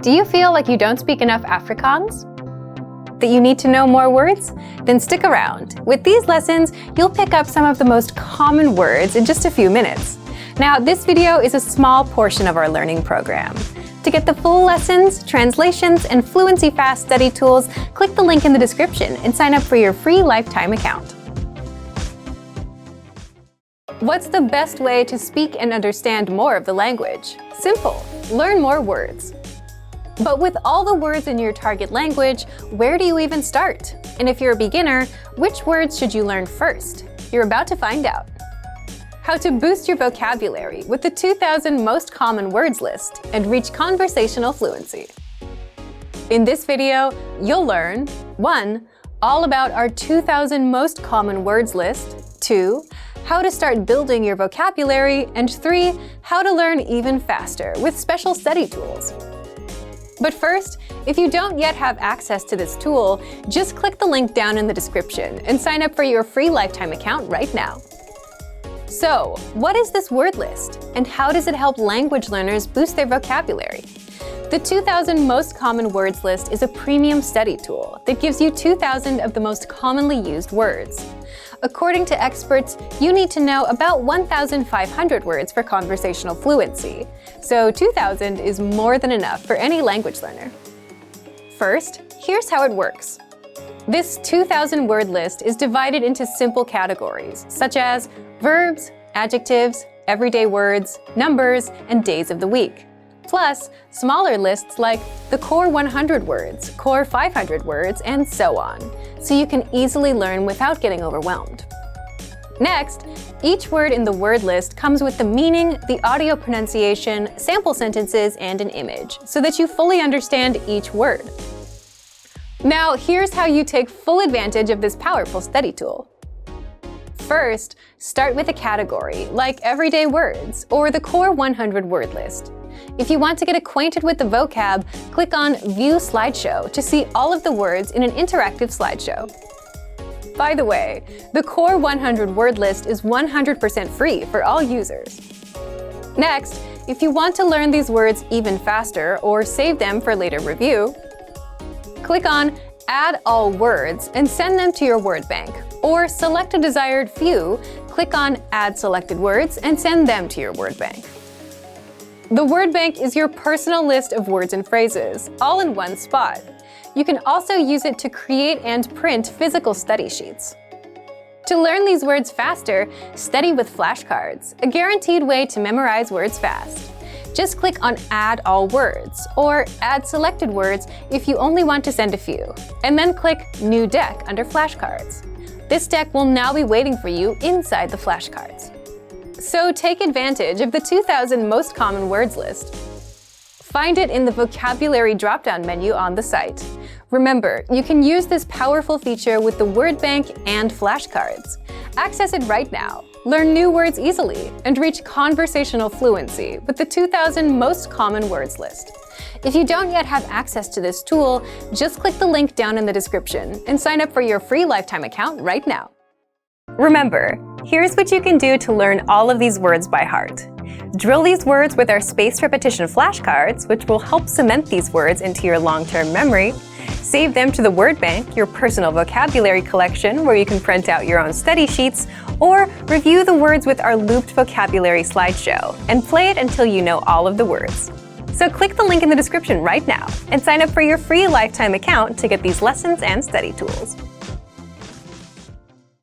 Do you feel like you don't speak enough Afrikaans? That you need to know more words? Then stick around. With these lessons, you'll pick up some of the most common words in just a few minutes. Now, this video is a small portion of our learning program. To get the full lessons, translations, and fluency fast study tools, click the link in the description and sign up for your free lifetime account. What's the best way to speak and understand more of the language? Simple. Learn more words. But with all the words in your target language, where do you even start? And if you're a beginner, which words should you learn first? You're about to find out. How to boost your vocabulary with the 2,000 most common words list and reach conversational fluency. In this video, you'll learn 1. All about our 2,000 most common words list, 2. How to start building your vocabulary, and 3. How to learn even faster with special study tools. But first, if you don't yet have access to this tool, just click the link down in the description and sign up for your free lifetime account right now. So, what is this word list, and how does it help language learners boost their vocabulary? The 2,000 most common words list is a premium study tool that gives you 2,000 of the most commonly used words. According to experts, you need to know about 1,500 words for conversational fluency, so 2,000 is more than enough for any language learner. First, here's how it works. This 2,000 word list is divided into simple categories, such as verbs, adjectives, everyday words, numbers, and days of the week. Plus, smaller lists like the core 100 words, core 500 words, and so on, so you can easily learn without getting overwhelmed. Next, each word in the word list comes with the meaning, the audio pronunciation, sample sentences, and an image, so that you fully understand each word. Now, here's how you take full advantage of this powerful study tool. First, start with a category, like everyday words, or the core 100 word list. If you want to get acquainted with the vocab, click on View Slideshow to see all of the words in an interactive slideshow. By the way, the core 100 word list is 100% free for all users. Next, if you want to learn these words even faster or save them for later review, click on Add All Words and send them to your word bank, or select a desired few, click on Add Selected Words and send them to your word bank. The word bank is your personal list of words and phrases, all in one spot. You can also use it to create and print physical study sheets. To learn these words faster, study with flashcards, a guaranteed way to memorize words fast. Just click on Add All Words, or Add Selected Words if you only want to send a few, and then click New Deck under Flashcards. This deck will now be waiting for you inside the flashcards. So take advantage of the 2,000 most common words list. Find it in the vocabulary drop-down menu on the site. Remember, you can use this powerful feature with the word bank and flashcards. Access it right now. Learn new words easily and reach conversational fluency with the 2,000 most common words list. If you don't yet have access to this tool, just click the link down in the description and sign up for your free lifetime account right now. Remember, here's what you can do to learn all of these words by heart. Drill these words with our spaced repetition flashcards, which will help cement these words into your long-term memory. Save them to the word bank, your personal vocabulary collection, where you can print out your own study sheets, or review the words with our looped vocabulary slideshow, and play it until you know all of the words. So click the link in the description right now and sign up for your free lifetime account to get these lessons and study tools.